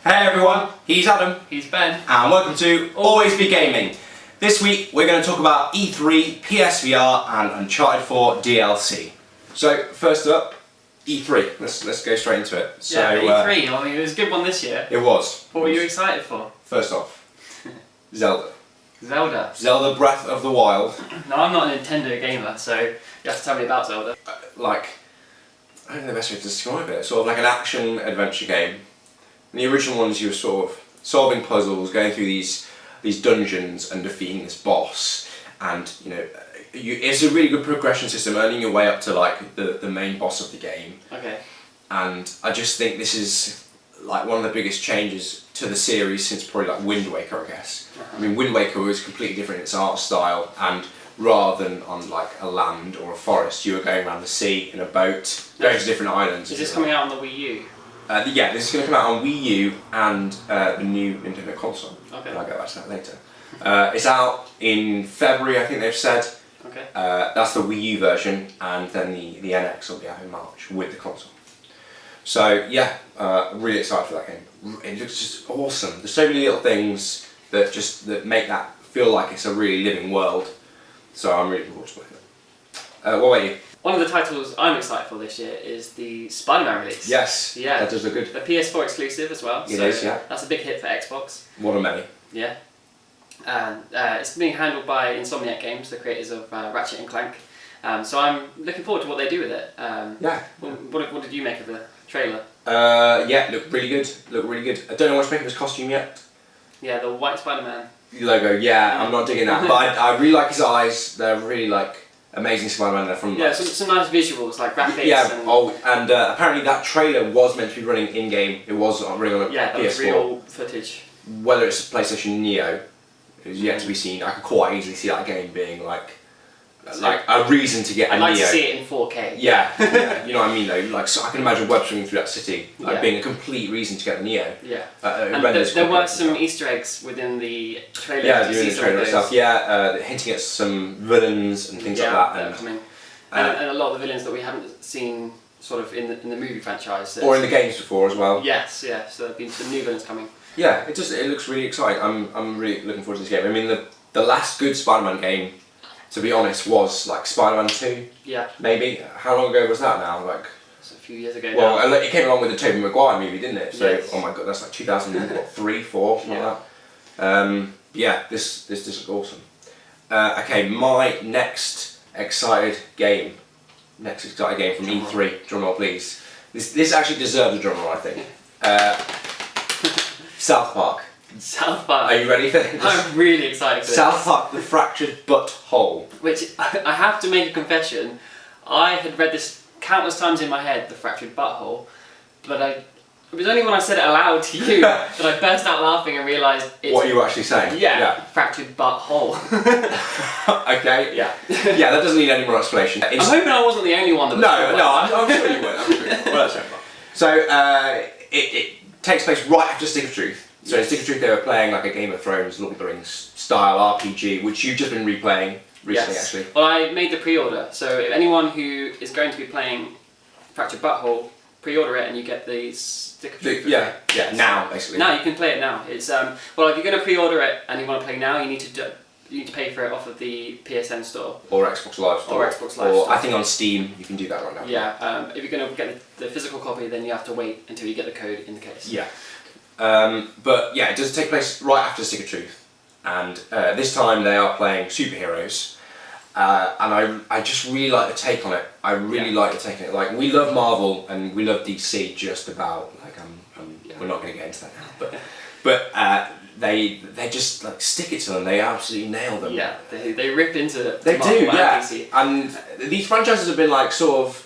Hey everyone, he's Adam. He's Ben. And welcome to Always Be Gaming. This week we're going to talk about E3, PSVR and Uncharted 4 DLC. So first up, E3. Let's go straight into it. So, E3, I mean it was a good one this year. It was. What were you excited for? First off, Zelda. Zelda Breath of the Wild. No, I'm not a Nintendo gamer, so you have to tell me about Zelda. I don't know the best way to describe it. Sort of like an action adventure game. In the original ones, you were sort of solving puzzles, going through these dungeons and defeating this boss, and it's a really good progression system, earning your way up to like the main boss of the game. Okay. And I just think this is like one of the biggest changes to the series since probably like Wind Waker, I guess. I mean, Wind Waker was completely different in its art style, and rather than on like a land or a forest, you were going around the sea in a boat, going to different islands. Is this coming out on the Wii U? Yeah, this is going to come out on Wii U and the new Nintendo console. Okay. I'll get back to that later. It's out in February, I think they've said. Okay. That's the Wii U version, and then the NX will be out in March with the console. So yeah, really excited for that game. It looks just awesome. There's so many little things that make that feel like it's a really living world. So I'm really looking forward to playing it. What about you? One of the titles I'm excited for this year is the Spider-Man release. Yes, yeah, that does look good. The PS4 exclusive as well. It is, yeah. That's a big hit for Xbox. One of many. Yeah. And it's being handled by Insomniac Games, the creators of Ratchet and Clank. So I'm looking forward to what they do with it. Yeah. What did you make of the trailer? Yeah, looked really good. I don't know what to make of his costume yet. Yeah, the white Spider-Man logo. Yeah, I'm not digging that, but I really like his eyes. They're really like amazing Spider-Man. They're from some nice visuals, like graphics. Yeah. And apparently that trailer was meant to be running in game. It was running on a PS4. That was real footage. Whether it's a PlayStation Neo is yet to be seen. I could quite easily see that game being like a reason to get a Neo. I'd like to see it in 4K. Yeah, you know what I mean though. Like, so I can imagine web swinging through that city being a complete reason to get a Neo. Yeah. And there were some Easter eggs within the trailer. Yeah, doing the trailer itself. Yeah, hinting at some villains and things like that. And coming. And a lot of the villains that we haven't seen sort of in the movie franchise. Or in the games before as well. Yes, yeah. So there have been some new villains coming. Yeah, it looks really exciting. I'm really looking forward to this game. I mean, the last good Spider-Man game, to be honest, was like Spider-Man 2. Yeah. Maybe. How long ago was that now? Like. It's a few years ago now. Well, it came along with the Tobey Maguire movie, didn't it? So, yes. Oh my god, that's like 2003, 4, something like that. Yeah, this looks awesome. Okay, my next excited game from E3. Drumroll, please. This actually deserves a drumroll, I think. South Park. South Park. Are you ready for this? I'm really excited for this. South Park, The Fractured Butthole. Which, I have to make a confession, I had read this countless times in my head, The Fractured Butthole, but it was only when I said it aloud to you that I burst out laughing and realised it's... What you were actually saying? Yeah. Fractured Butthole. Okay. Yeah. Yeah, that doesn't need any more explanation. I'm hoping I wasn't the only one that was... I'm sure you weren't. Well, that's fine. So, it takes place right after Stick of Truth. So in Stick of Truth they were playing like a Game of Thrones, Lord of the Rings style RPG, which you've just been replaying recently actually. Well, I made the pre-order, so if anyone who is going to be playing Fractured Butthole, pre-order it and you get the Stick of Truth. Yeah, now basically. Now you can play it now. It's well, if you're going to pre-order it and you want to play now, you need to pay for it off of the PSN store. Or Xbox Live store. Or Xbox Live store. I think on Steam you can do that right now. Yeah, if you're going to get the physical copy, then you have to wait until you get the code in the case. Yeah. But yeah, it does take place right after Stick of Truth. And this time they are playing superheroes. And I just really like the take on it. I really like the take on it. Like, we love Marvel and we love DC just about. Like, we're not going to get into that now. But they just like stick it to them. They absolutely nail them. Yeah, they rip into it. They Marvel do, yeah. And DC. And these franchises have been like sort of.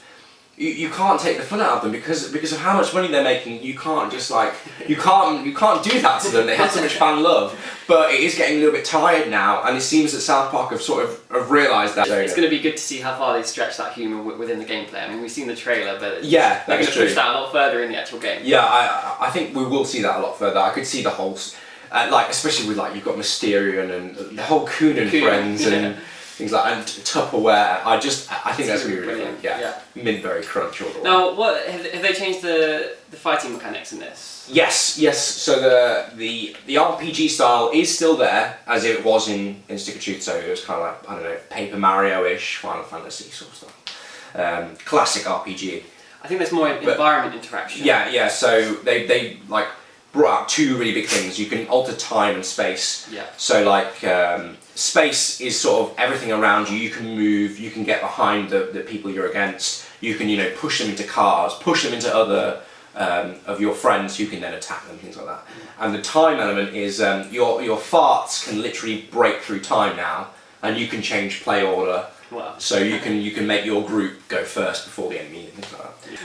You can't take the fun out of them because of how much money they're making. You can't just like you can't do that to them. They have so much fan love, but it is getting a little bit tired now. And it seems that South Park have realised that. It's going to be good to see how far they stretch that humour within the gameplay. I mean, we've seen the trailer, but they're going to push that a lot further in the actual game. Yeah, I think we will see that a lot further. I could see the whole, like especially with like you've got Mysterion and the whole Coon and Friends and. things like and Tupperware. I think that's gonna be really fun. brilliant. Yeah. Mintberry Crunch all the way. Now, what have they changed the fighting mechanics in this? Yes. So the RPG style is still there as it was in Stick of Truth. So it was kind of like, I don't know, Paper Mario-ish, Final Fantasy sort of stuff. Classic RPG. I think there's more environment interaction. Yeah. So they like brought out two really big things. You can alter time and space. Yeah. So like space is sort of everything around you. You can move. You can get behind the people you're against. You can push them into cars, push them into other of your friends who can then attack them, things like that. And the time element is your farts can literally break through time now, and you can change play order. Wow. So you can make your group go first before the enemy and things like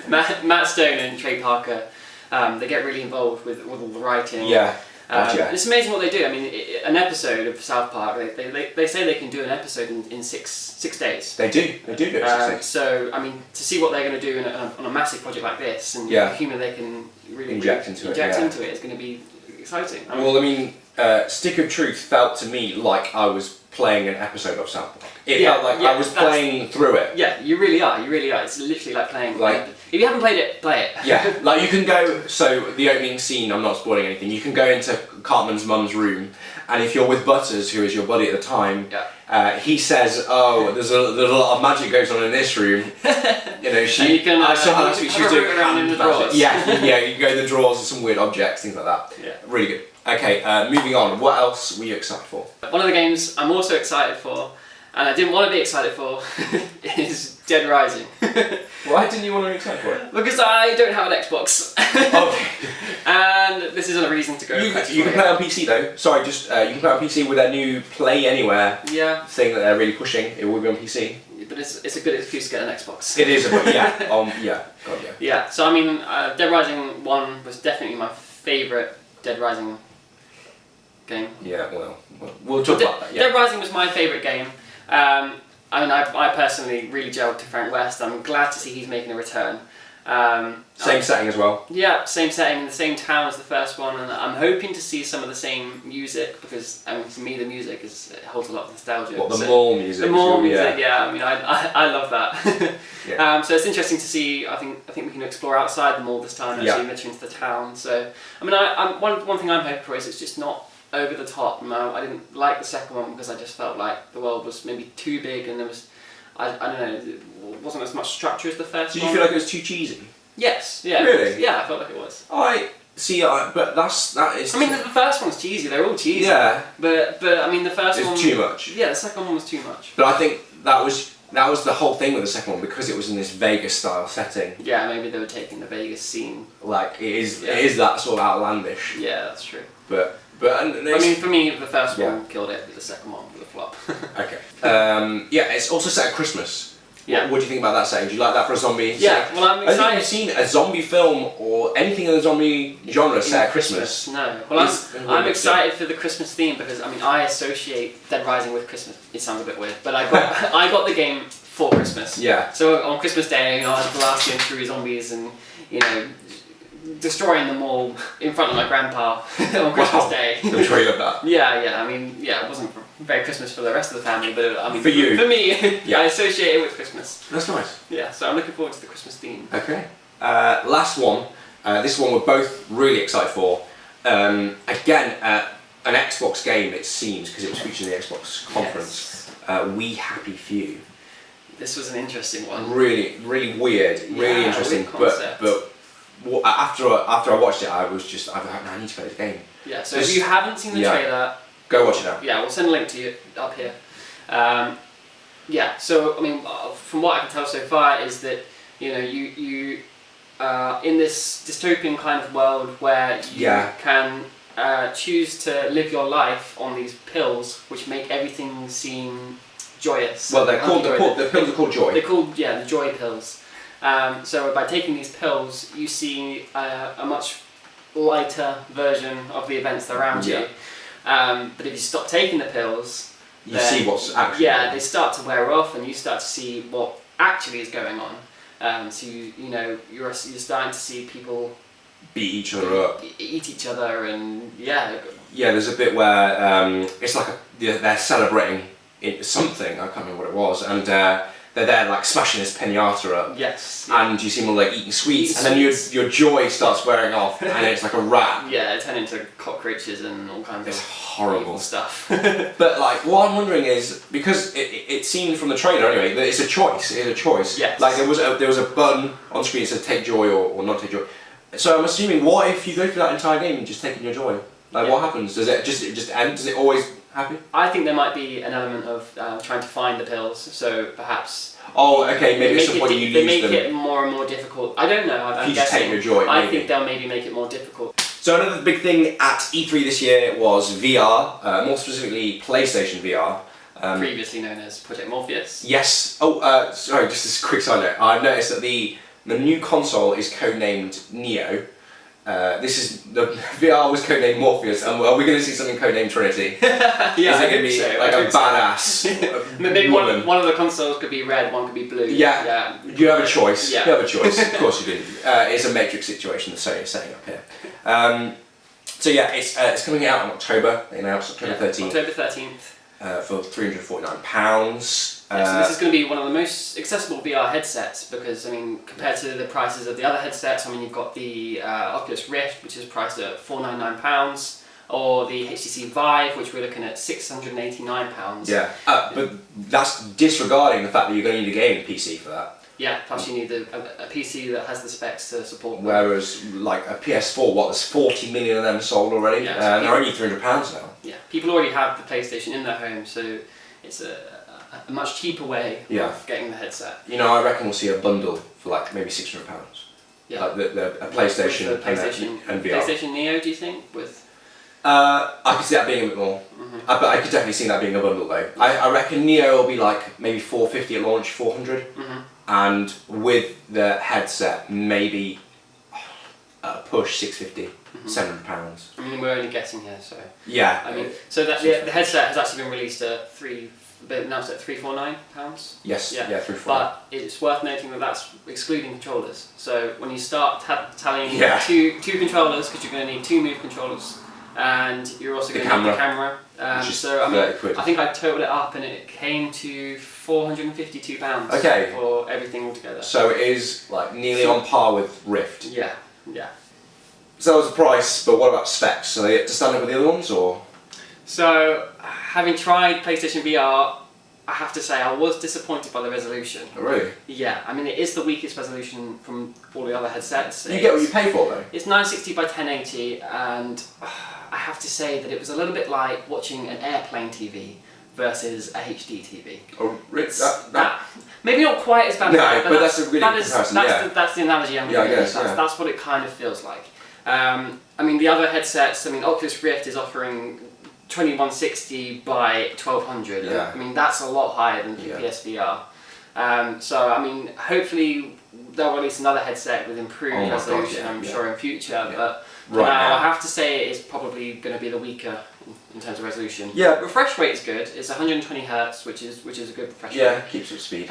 that. Matt Stone and Trey Parker, they get really involved with all the writing. Yeah. It's amazing what they do. I mean, an episode of South Park, they say they can do an episode in six days. They do it in 6 days. So, I mean, to see what they're going to do on a massive project like this, and the humour they can really inject into it is going to be exciting. Stick of Truth felt to me like I was playing an episode of South Park. It felt like I was playing through it. Yeah, you really are. It's literally like playing. If you haven't played it, play it. Yeah, like you can go. So the opening scene, I'm not spoiling anything. You can go into Cartman's mum's room, and if you're with Butters, who is your buddy at the time, he says, "Oh, there's a lot of magic goes on in this room." I saw how she was doing around in the drawers. Yeah. You can go in the drawers and some weird objects, things like that. Yeah, really good. Okay, moving on. What else were you excited for? One of the games I'm also excited for, and I didn't want to be excited for, is Dead Rising. Why didn't you want to be excited for it? Because I don't have an Xbox. Okay. And this isn't a reason to go. You can play on PC though. Sorry, you can play on PC with their new Play Anywhere thing that they're really pushing. It will be on PC. But it's a good excuse to get an Xbox. It is, Yeah, so I mean, Dead Rising 1 was definitely my favourite Dead Rising game. Yeah, well, we'll talk about that. Yeah. Dead Rising was my favourite game. I personally really gelled to Frank West. I'm glad to see he's making a return. Same setting as well. Yeah, same setting, the same town as the first one, and I'm hoping to see some of the same music because for me the music it holds a lot of nostalgia. What, the mall music? The mall music, yeah. I mean, I love that. Yeah. So it's interesting to see. I think we can explore outside the mall this time, actually venture into the town. So I mean, one thing I'm hoping for is it's just not over the top. I didn't like the second one because I just felt like the world was maybe too big and there was, I don't know, it wasn't as much structure as the first one. Did you feel like it was too cheesy? Yes, yeah. Really? Yeah, I felt like it was. But that is. I mean, the first one's cheesy. They're all cheesy. Yeah. But I mean, the first one. It's too much. Yeah, the second one was too much. But I think that was the whole thing with the second one because it was in this Vegas style setting. Yeah, maybe they were taking the Vegas scene. Like it is that sort of outlandish. Yeah, that's true. But I mean, for me, the first one killed it. The second one was a flop. Okay. It's also set at Christmas. Yeah. What do you think about that setting? Do you like that for a zombie? Yeah. Well, I'm excited. I think you've seen a zombie film or anything in the zombie genre set at Christmas. No. Well, I'm excited for the Christmas theme because I associate Dead Rising with Christmas. It sounds a bit weird, but I got the game for Christmas. Yeah. So on Christmas Day, I was blasting through zombies and destroying them all in front of my grandpa on Christmas Day. I'm sure you love that. Yeah. I mean, it wasn't very Christmas for the rest of the family, but I mean, for you, for me, I associate it with Christmas. That's nice. Yeah, so I'm looking forward to the Christmas theme. Okay. Last one. This one we're both really excited for. Again, an Xbox game it seems because it was featured in the Xbox conference. Yes. We Happy Few. This was an interesting one. Really weird. Really interesting. But after I watched it, I need to play this game. Yeah. So if you haven't seen the trailer, go watch it now. Yeah, we'll send a link to you up here. So I mean, from what I can tell so far is that you in this dystopian kind of world where you can choose to live your life on these pills, which make everything seem joyous. Well, they're called the pills are called Joy. They're called the Joy pills. So by taking these pills, you see a much lighter version of the events around you. But if you stop taking the pills, you see what's actually going on. They start to wear off, and you start to see what actually is going on. So you're starting to see people beat each other up, eat each other, and there's a bit where it's like they're celebrating something, I can't remember what it was, and they're there like smashing this pinata up. Yes. And you see them all like eating sweets, and then your joy starts wearing off, and it's like a wrap. Yeah, it turned into cockroaches and all kinds It's of horrible evil stuff. But like, what I'm wondering is, because it seemed from the trailer anyway that it's a choice. It's a choice. Yes. Like there was a button on screen that said take joy or not take joy. So I'm assuming, what if you go through that entire game and just taking your joy? Like what happens? Does it just end? Does it always happen? I think there might be an element of trying to find the pills. So perhaps. Oh, okay. Maybe at some point you lose them. They make it more and more difficult. I don't know. I'm you just guessing. take your joy. I think they'll maybe make it more difficult. So another big thing at E3 this year was VR, more specifically PlayStation VR. Previously known as Project Morpheus. Yes. Oh, sorry. Just a quick side note. I've noticed that the new console is codenamed Neo. The VR was codenamed Morpheus, and are we going to see something codenamed Trinity? Yeah, is it going to be like a badass? Maybe one of the consoles could be red, one could be blue. Yeah. You have a choice. Yeah. You have a choice. Of course you do. It's a Matrix situation that Sony is setting up here. So yeah, it's coming out in October. They announced October 13th. October 13th. For £349. So this is going to be one of the most accessible VR headsets because, I mean, compared to the prices of the other headsets, I mean, you've got the Oculus Rift, which is priced at £499, or the HTC Vive, which we're looking at £689. Yeah, but that's disregarding the fact that you're going to need a gaming PC for that. Yeah, plus you need a PC that has the specs to support them. Whereas, like a PS4, there's 40 million of them sold already, Yeah, and they're only £300 now. Yeah, people already have the PlayStation in their home, so it's a much cheaper way of getting the headset. You know, I reckon we'll see a bundle for like maybe £600. Yeah. Like a PlayStation, with the PlayStation and VR. PlayStation Neo, do you think? With I could see that being a bit more. But I could definitely see that being a bundle though. I reckon Neo will be like maybe $450 at launch, 400, and with the headset maybe push $650, £700. I mean, we're only guessing here, so. Yeah. I mean, so that the headset has actually been released at announced at £349. Yes. Yeah. £349. But it's worth noting that that's excluding controllers. So when you start tallying two controllers, because you're going to need two Move controllers, and you're also going to need the camera. So I mean, I think I totaled it up, and it came to £452. Okay. For everything altogether. So it is like nearly on par with Rift. Yeah. So that was the price, but what about specs? Are they to stand up with the other ones, or? So, having tried PlayStation VR, I have to say I was disappointed by the resolution. Oh, really? Yeah, I mean it is the weakest resolution from all the other headsets. You get what you pay for though? It's 960 by 1080, and I have to say that it was a little bit like watching an airplane TV versus a HD TV. Oh, really? Maybe not quite as bad. No, but that's a really good comparison. That's the analogy I'm going to use. That's what it kind of feels like. I mean the other headsets. I mean Oculus Rift is offering 2160 by 1200. Yeah. I mean that's a lot higher than PSVR. So I mean hopefully they'll release another headset with improved resolution. I'm sure in future, but now I have to say it is probably going to be the weaker in terms of resolution. Yeah. Refresh rate is good. It's 120 Hz, which is a good refresh rate. Yeah, keeps up speed.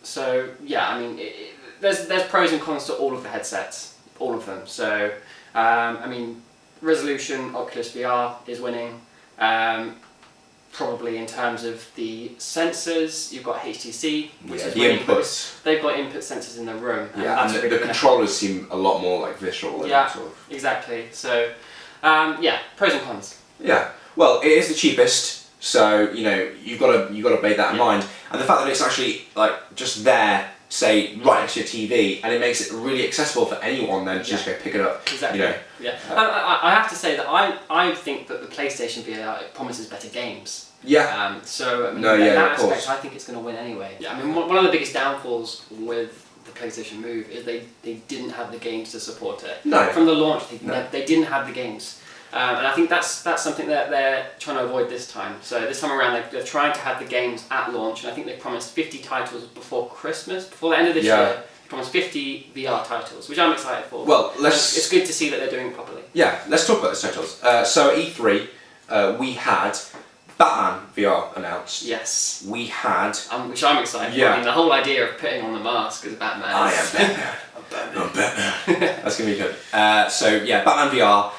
So yeah, I mean there's pros and cons to all of the headsets, all of them. So I mean resolution, Oculus VR is winning. Probably in terms of the sensors, you've got HTC, which is the winning, inputs. They've got input sensors in the room. And the controllers seem a lot more like visceral. Yeah, sort of. exactly. So, pros and cons. Yeah. Well, it is the cheapest, so you know you've got to bear that in mind. And the fact that it's actually like just there, say right next to your TV, and it makes it really accessible for anyone then to just go pick it up. Exactly. You know. Yeah. I have to say that I think that the PlayStation VR promises better games. Yeah. So I mean, in that aspect, I think it's going to win anyway. Yeah. I mean, one of the biggest downfalls with the PlayStation Move is they didn't have the games to support it. No. From the launch, they didn't have the games. And I think that's something that they're trying to avoid this time. So this time around, they're trying to have the games at launch, and I think they promised 50 titles before Christmas, before the end of this year. They promised 50 VR titles, which I'm excited for. Well, it's good to see that they're doing it properly. Yeah, let's talk about those titles. So at E3, we had Batman VR announced. Yes. We had... which I'm excited for. I mean, the whole idea of putting on the mask as Batman. I am Batman. I'm Batman. That's going to be good. So yeah, Batman VR.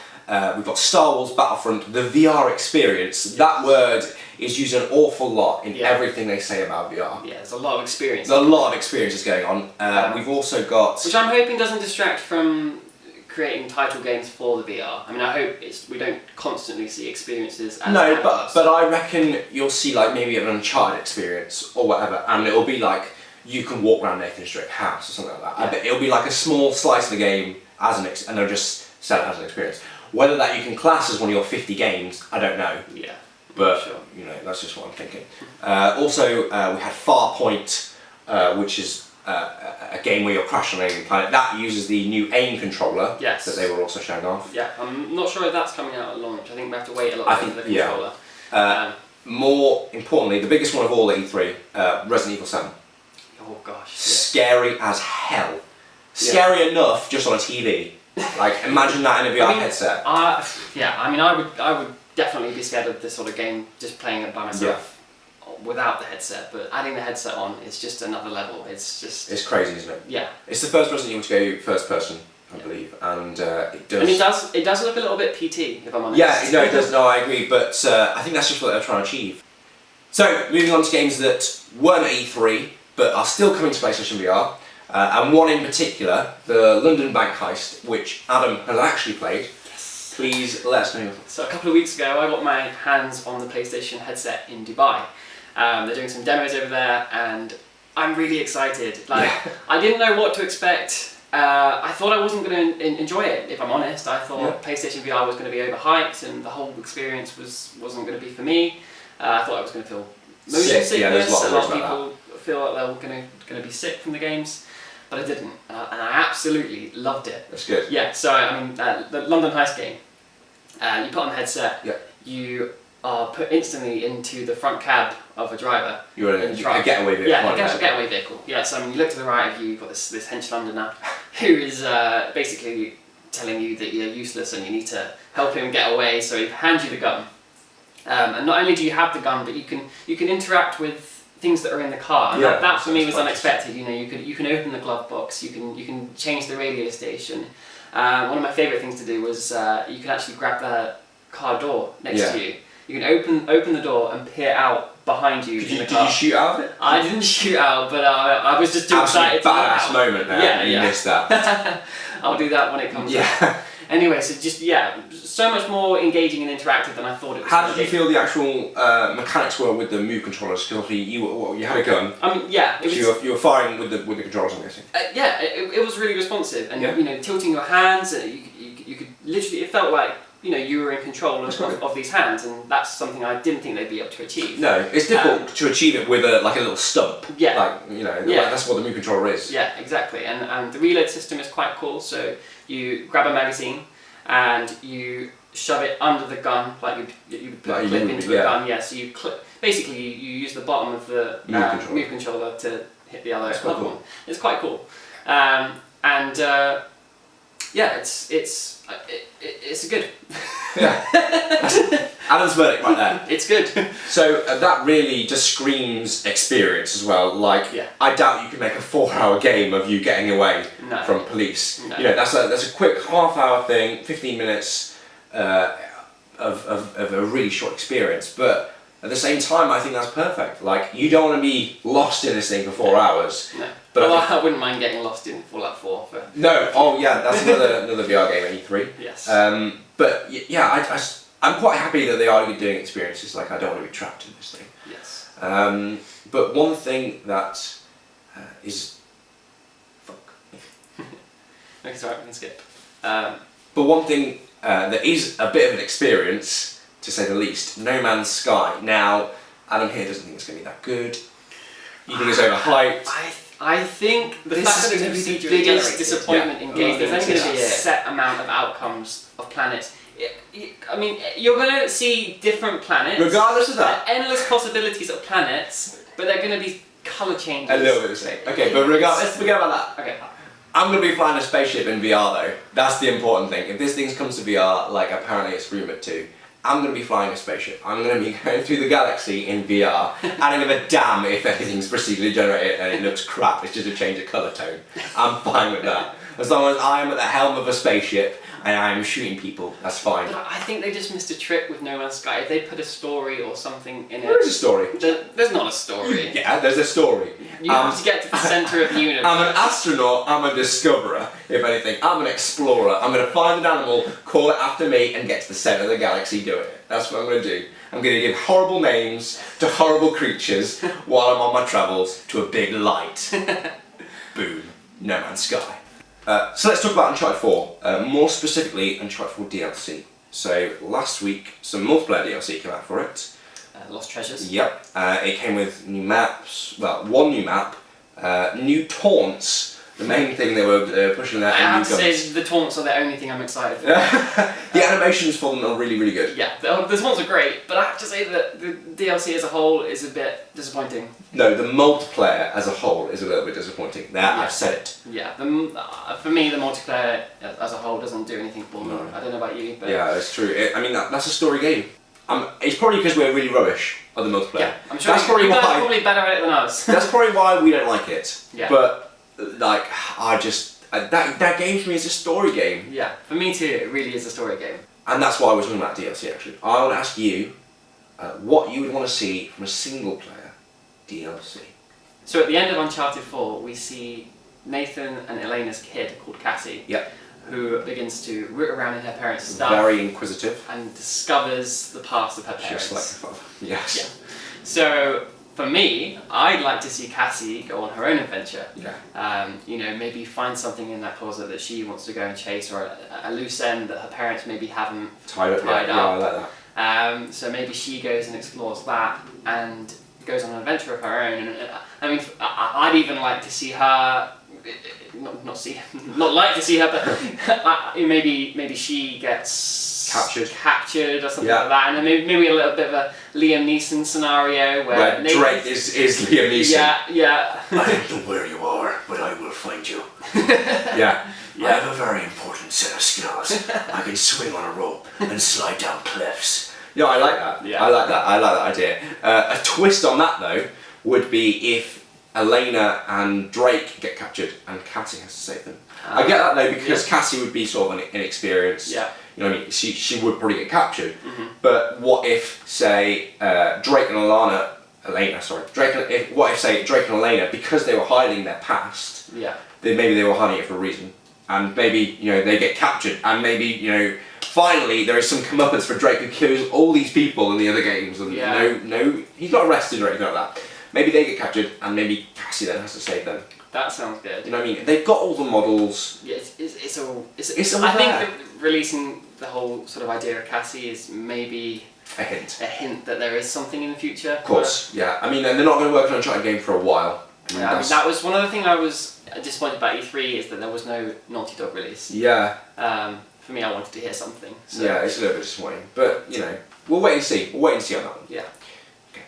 We've got Star Wars Battlefront, the VR experience. That word is used an awful lot in everything they say about VR. Yeah, there's a lot of experience. There's a lot of experiences going on. We've also got... Which I'm hoping doesn't distract from creating title games for the VR. I mean, I hope we don't constantly see experiences as No, but I reckon you'll see like maybe an Uncharted experience or whatever, and it'll be like you can walk around Nathan's Drake house or something like that. I bet it'll be like a small slice of the game as and they'll just sell it as an experience. Whether that you can class as one of your 50 games, I don't know. Yeah. But sure. you know, that's just what I'm thinking. Also, we had Farpoint, which is a game where you're crashing on an alien planet. That uses the new aim controller that they were also showing off. Yeah, I'm not sure if that's coming out at launch. I think we have to wait a little bit for the controller. More importantly, the biggest one of all at E3, Resident Evil 7. Oh gosh. Scary as hell. Scary enough just on a TV. Like, imagine that in a VR headset. I mean, I would definitely be scared of this sort of game just playing it by myself without the headset. But adding the headset on is just another level. It's crazy, isn't it? Yeah. It's the first Resident Evil to go first person, I believe, and it does. And it does look a little bit PT, if I'm honest. Yeah, no, it does. No, I agree. But I think that's just what they're trying to achieve. So, moving on to games that weren't at E3 but are still coming to PlayStation VR. And one in particular, the London Bank Heist, which Adam has actually played. Yes. Please let us know. So a couple of weeks ago, I got my hands on the PlayStation headset in Dubai. They're doing some demos over there, and I'm really excited. I didn't know what to expect. I thought I wasn't going to enjoy it, if I'm honest. I thought PlayStation VR was going to be overhyped, and the whole experience wasn't going to be for me. I thought I was going to feel motion sickness. Yeah, there's a lot of people feel like they're going to be sick from the games. But I didn't, and I absolutely loved it. That's good. Yeah, so I mean, the London Heist game, you put on the headset, you are put instantly into the front cab of a driver. You're in a getaway vehicle. Yeah, a getaway vehicle. Yeah, so I mean, you look to the right of you, you've got this hench Londoner who is basically telling you that you're useless and you need to help him get away, so he hands you the gun. And not only do you have the gun, but you can interact with things that are in the car, and that for me was unexpected. You know, you can open the glove box, you can change the radio station. One of my favourite things to do was you can actually grab the car door next to you. You can open the door and peer out behind you in the car. Did you shoot out of it? I didn't shoot out, but I was just too excited to badass moment there. Yeah, you missed that. I'll do that when it comes out. Anyway, so just so much more engaging and interactive than I thought it was. How did you feel the actual mechanics were with the move controllers? Because you had a gun. I mean, it was. So you were firing with the controllers, I'm guessing. It was really responsive, and you know, tilting your hands, you could literally. It felt like you were in control of these hands, and that's something I didn't think they'd be able to achieve. No, it's difficult to achieve it with a little stump. Yeah. That's what the move controller is. Yeah, exactly, and the reload system is quite cool. So you grab a magazine and you shove it under the gun, like you put a clip into a gun. Yeah, so you clip. Basically, you use the bottom of the move controller to hit the other one. It's quite cool, it's good. Adam's verdict right there. It's good. So that really just screams experience as well. Like, I doubt you could make a 4-hour game of you getting away from police. No. That's a quick half-hour thing, 15 minutes of a really short experience. But at the same time, I think that's perfect. Like, you don't want to be lost in this thing for 4 hours. No. But I wouldn't mind getting lost in Fallout 4. No. That's another VR game at E3. Yes. But I'm quite happy that they are doing experiences. Like, I don't want to be trapped in this thing. Yes. But one thing that is... Fuck. Okay, sorry, we can skip. But one thing that is a bit of an experience, to say the least, No Man's Sky. Now, Adam here doesn't think it's going to be that good. You think it's overhyped. I think the fact that it's going to be the biggest disappointment in games, there's only going to be a set amount of outcomes of planets. I mean, you're going to see different planets. Regardless of that. Endless possibilities of planets, but they're going to be colour changes. A little bit the same. Okay, but let's forget about that. Okay. I'm going to be flying a spaceship in VR though. That's the important thing. If this thing comes to VR, like apparently it's rumoured to, I'm going to be flying a spaceship. I'm going to be going through the galaxy in VR. I don't give a damn if everything's procedurally generated and it looks crap. It's just a change of colour tone. I'm fine with that. As long as I'm at the helm of a spaceship, and I'm shooting people. That's fine. But I think they just missed a trick with No Man's Sky. If they put a story or something in it... There is a story. There's not a story. Yeah, there's a story. You have to get to the centre of the universe. I'm an astronaut, I'm a discoverer, if anything. I'm an explorer. I'm going to find an animal, call it after me, and get to the centre of the galaxy doing it. That's what I'm going to do. I'm going to give horrible names to horrible creatures while I'm on my travels to a big light. Boom. No Man's Sky. So let's talk about Uncharted 4. More specifically, Uncharted 4 DLC. So last week, some multiplayer DLC came out for it. Lost Treasures. Yep. It came with new maps. Well, one new map. New taunts. The main thing they were pushing there. I have to say the taunts are the only thing I'm excited for. The animations for them are really, really good. Yeah, the taunts are great, but I have to say that the DLC as a whole is a bit disappointing. No, the multiplayer as a whole is a little bit disappointing. I've said it. Yeah, for me the multiplayer as a whole doesn't do anything for me. No. I don't know about you, but... Yeah, it's true. I mean, that's a story game. It's probably because we're really rubbish at the multiplayer. Yeah, I'm sure you guys are probably better at it than us. That's probably why we don't like it. Yeah. But, like, that game for me is a story game. Yeah, for me too, it really is a story game. And that's why we're talking about DLC, actually. I want to ask you what you would want to see from a single-player DLC. So at the end of Uncharted 4, we see Nathan and Elena's kid, called Cassie, Yep. who begins to root around in her parents' stuff. Very inquisitive. And discovers the past of her parents. Just like the father. Yes. Yeah. So, for me, I'd like to see Cassie go on her own adventure. Yeah. Maybe find something in that closet that she wants to go and chase, or a loose end that her parents maybe haven't tied up. Yeah, I like that. So maybe she goes and explores that and goes on an adventure of her own. And I'd even like to see her. Not like to see her, but maybe she gets captured or something like that, and then maybe a little bit of a Liam Neeson scenario where Drake is Liam Neeson. Yeah. I don't know where you are, but I will find you. Yeah. I have a very important set of skills. I can swing on a rope and slide down cliffs. Yeah, I like that. Yeah. I like that idea. A twist on that though would be if Elena and Drake get captured and Cassie has to save them. I get that though because Cassie would be sort of inexperienced. Yeah. You know what I mean? She would probably get captured. Mm-hmm. But what if, say, Drake and Elena, what if, say, Drake and Elena, because they were hiding their past, then maybe they were hiding it for a reason. And maybe, they get captured and maybe, finally there is some comeuppance for Drake who kills all these people in the other games and he's not arrested or anything like that. Maybe they get captured and maybe Cassie then has to save them. That sounds good. You know what I mean? They've got all the models. Yeah, it's all I think that releasing the whole sort of idea of Cassie is maybe a hint that there is something in the future. Of course, yeah. I mean, and they're not going to work on an Uncharted game for a while. That was one of the things I was disappointed about E3 is that there was no Naughty Dog release. Yeah. For me, I wanted to hear something. So. Yeah, it's a little bit disappointing, but we'll wait and see. We'll wait and see on that one. Yeah. Okay.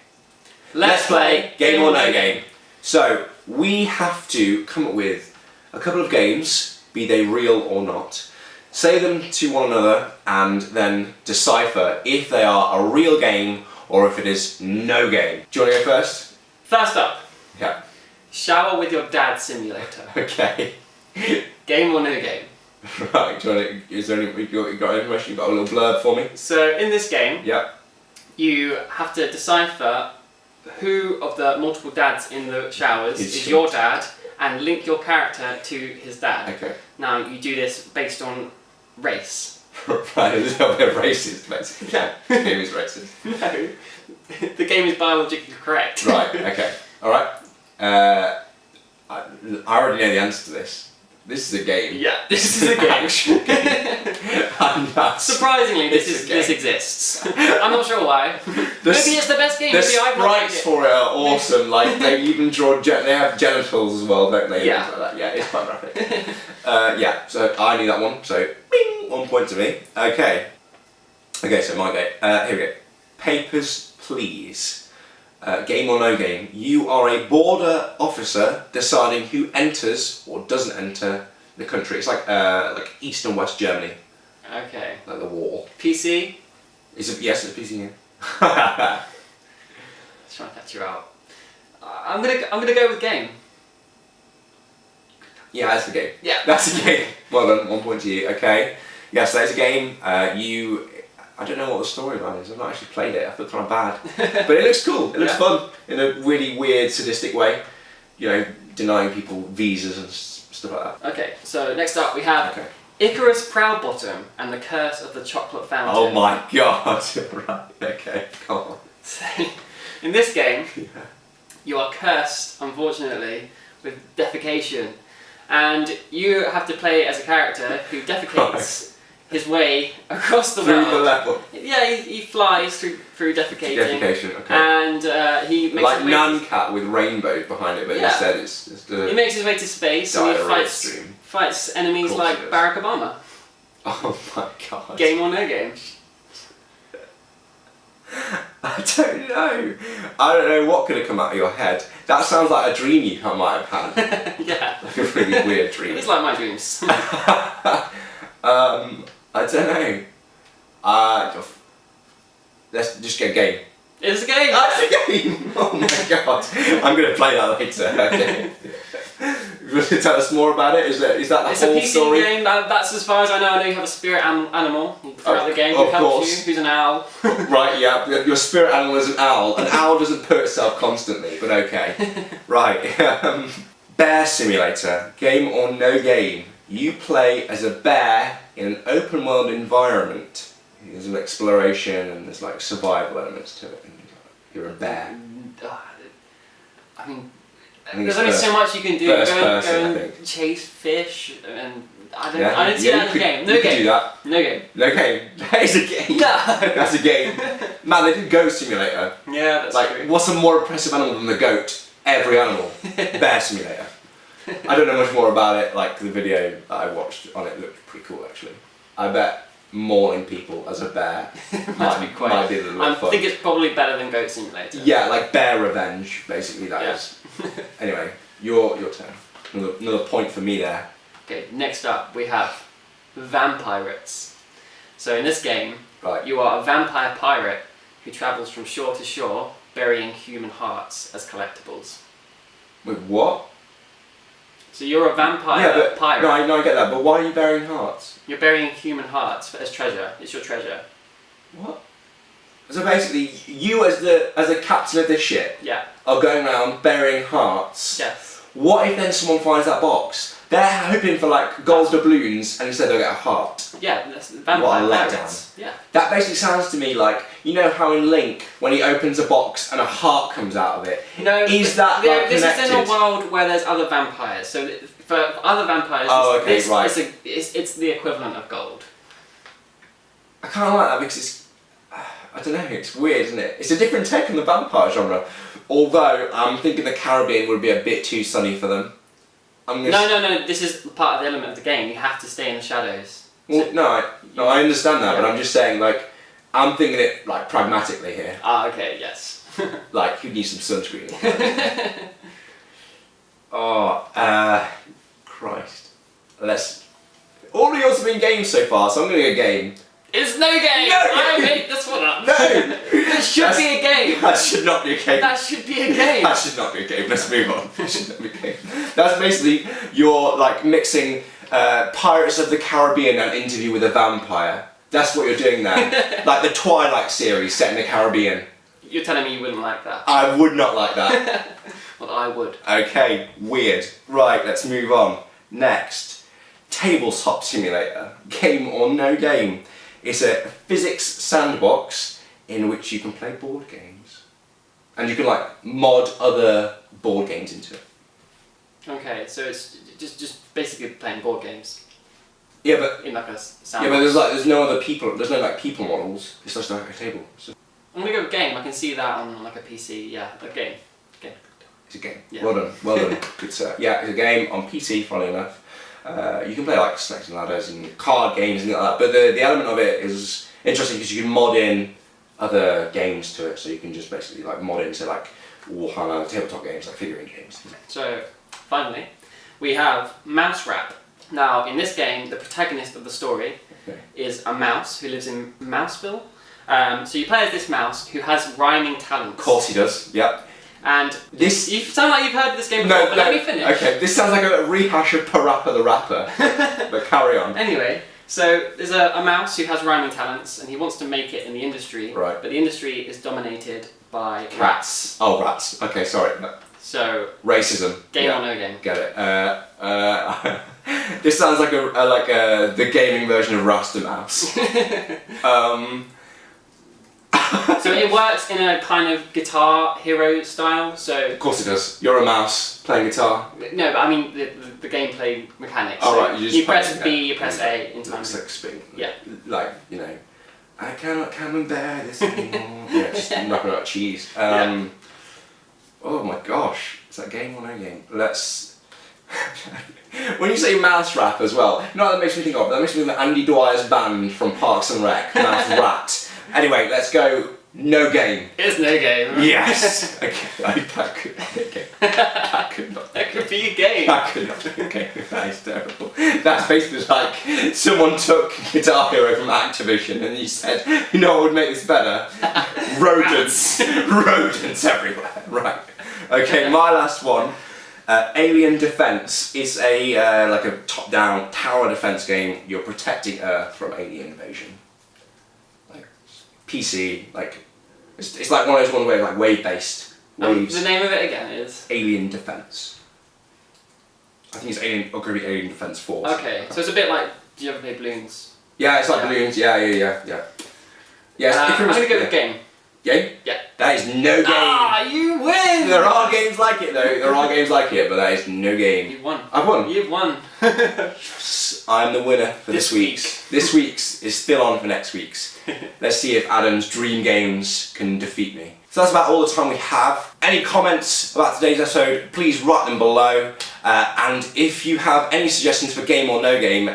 Let's play Game or No Game. So we have to come up with a couple of games, be they real or not. Say them to one another and then decipher if they are a real game or if it is no game. Do you want to go first? First up. Yeah. Shower with your dad simulator. Okay. Game or no game? Right. Do you want to, is there any, you got any question? You got a little blurb for me? So in this game, yeah, you have to decipher who of the multiple dads in the showers is your dad and link your character to his dad. Okay. Now you do this based on race. Right, there's a little bit of racist basically. Yeah. The game is racist. No. The game is biologically correct. Right, okay. Alright. I already know the answer to this. This is a game. Yeah, this is a game. Actual game. Surprisingly, this exists. I'm not sure why. Maybe it's the best game. The sprites for it are awesome. Like they even draw. They have genitals as well, don't they? Yeah. Like that. Yeah, it's quite graphic. Yeah. So I knew that one. So bing, 1 point to me. Okay. Okay. So my game. Here we go. Papers, please. Game or no game. You are a border officer deciding who enters or doesn't enter the country. It's like East and West Germany. Okay. Like the wall. PC? Yes, it's a PC game. Let's try and catch you out. I'm gonna go with game. Yeah, that's the game. Yeah. That's the game. Well done, 1 point to you. Okay. Yeah, so there's a game. I don't know what the storyline is. I've not actually played it. I thought I'm bad, but it looks cool. It looks fun in a really weird, sadistic way. You know, denying people visas and stuff like that. Okay, so next up we have Icarus Proudbottom and the Curse of the Chocolate Fountain. Oh my god! Right. Okay. Come on. So, in this game, you are cursed, unfortunately, with defecation, and you have to play as a character who defecates his way across the world. Through the level. Yeah, he flies through defecating. Defecation, okay. And he makes like his way Nancat with rainbows behind it, but instead it's the. He makes his way to space and he fights enemies like Barack Obama. Oh my god. Game or no game? I don't know. I don't know what could have come out of your head. That sounds like a dream you might have had. Yeah. Like a really weird dream. It's like my dreams. I don't know. Let's just get a game. It's a game! That's a game! Oh my god. I'm going to play that later. Okay. You want to tell us more about it? Is that the whole story? It's a PC game, that's as far as I know. I know you have a spirit animal throughout the game who helps you, who's an owl. Right, yeah. Your spirit animal is an owl. An owl doesn't put itself constantly, but okay. Right. Bear Simulator. Game or no game. You play as a bear in an open world environment. There's an exploration and there's like survival elements to it. And you're a bear. I mean, there's only so much you can do. Go and chase fish, and I don't see that as a game. No game. Do that. No game. No game. That is a game. No. That's a game. Man, they did Goat Simulator. Yeah, that's true. What's a more impressive animal than the goat? Every animal. Bear Simulator. I don't know much more about it. Like the video that I watched on it looked pretty cool actually. I bet mauling people as a bear might be the I fun. think it's probably better than Goat Simulator. Yeah, like bear revenge, basically that is. Anyway, your turn. Another point for me there. Okay, next up we have Vampirates. So in this game, you are a vampire pirate who travels from shore to shore, burying human hearts as collectibles. Wait, what? So you're a vampire pirate. No, I get that, but why are you burying hearts? You're burying human hearts as treasure. It's your treasure. What? So basically, you as the captain of this ship are going around burying hearts. Yes. What if then someone finds that box? They're hoping for like gold doubloons and instead they'll get a heart. Yeah, that's vampire pirates. Yeah. That basically sounds to me like, you know how in Link, when he opens a box and a heart comes out of it? No, is that like this connected? is in a world where there's other vampires. So for other vampires, it's the equivalent of gold. I kind of like that because it's, I don't know, it's weird, isn't it? It's a different take on the vampire genre. Although I'm thinking the Caribbean would be a bit too sunny for them. No. This is part of the element of the game. You have to stay in the shadows. Well, I understand that, but I'm just saying, like, I'm thinking it like pragmatically here. Ah, okay, yes. Like, you need some sunscreen. Christ. All of yours have been games so far, so I'm going to go game. It's no game! No I game. made this one up! No! It should be a game! That should not be a game. That should be a game! That should not be a game. Let's move on. That should not be a game. That's basically you're like mixing Pirates of the Caribbean and Interview with a Vampire. That's what you're doing there. Like the Twilight series set in the Caribbean. You're telling me you wouldn't like that? I would not like that. Well, I would. Okay, weird. Right, let's move on. Next, Tabletop Simulator. Game or no game. It's a physics sandbox in which you can play board games. And you can like mod other board games into it. Okay, so it's just basically playing board games. Yeah, but in like a sandbox. Yeah, but there's no other people. There's no like people models. It's just like a table. So. I'm gonna go with game. I can see that on like a PC. Yeah, a game. It's a game. Yeah. Well done. Good sir. Yeah, it's a game on PC. Funnily enough. You can play like Snakes and Ladders and card games and things like that, but the element of it is interesting because you can mod in other games to it, so you can just basically like mod into like Warhammer tabletop games, like figurine games. So, finally, we have Mouse Rap. Now, in this game, the protagonist of the story is a mouse who lives in Mouseville. So you play as this mouse who has rhyming talents. Of course he does, yep. And you sound like you've heard of this game before, but let me finish. Okay, this sounds like a rehash of Parappa the Rapper, but carry on. Anyway, So there's a mouse who has rhyming talents, and he wants to make it in the industry. Right. But the industry is dominated by rats. Rats. Oh, rats. Okay, sorry. So Racism. game or no game. Get it. This sounds like the gaming version of Rasta Mouse. So it works in a kind of Guitar Hero style. So Of course it does. You're a mouse playing guitar. no, but I mean the gameplay mechanics. Oh, So right, you just you press play- B, you press A in time. Looks like spin. Yeah. Like, you know, I cannot come and bear this anymore. Yeah, just knocking out cheese. Oh my gosh. Is that game or no game? Let's... When you say mouse rap as well, you know what that makes me think of? That makes me think of Andy Dwyer's band from Parks and Rec, Mouse Rat. Anyway, let's go no game. It's no game. Yes! Okay, that could be a game. That could not That could be a game. That could not be a game. That is terrible. That's basically like someone took Guitar Hero from Activision and you said, you know what would make this better? Rodents. Rodents everywhere. Right. Okay, my last one. Alien Defense is a like a top-down tower defense game. You're protecting Earth from alien invasion. Like PC, like it's like one of those ones where like wave-based. Waves. The name of it again is? Alien Defense. I think it's Alien, or could it be Alien Defense Force. Okay, so it's a bit like, do you ever play Balloons? Yeah, it's like Yeah. balloons. Yeah. Yes, I'm gonna go with game. Game? Yeah. That is no game. Ah, you win! There are games like it though. There are games like it, but that is no game. You've won. I've won. You've won. I'm the winner for this week's. week. This week's is still on for next week's. Let's see if Adam's dream games can defeat me. So that's about all the time we have. Any comments about today's episode, please write them below. And if you have any suggestions for game or no game,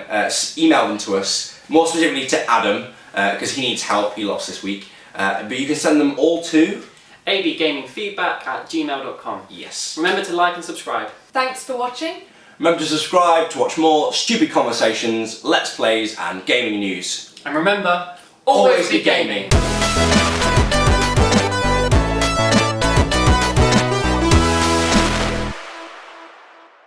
email them to us. More specifically to Adam, because he needs help. He lost this week. But you can send them all to... abgamingfeedback@gmail.com. Yes. Remember to like and subscribe. Thanks for watching. Remember to subscribe to watch more stupid conversations, let's plays and gaming news. And remember, always be gaming.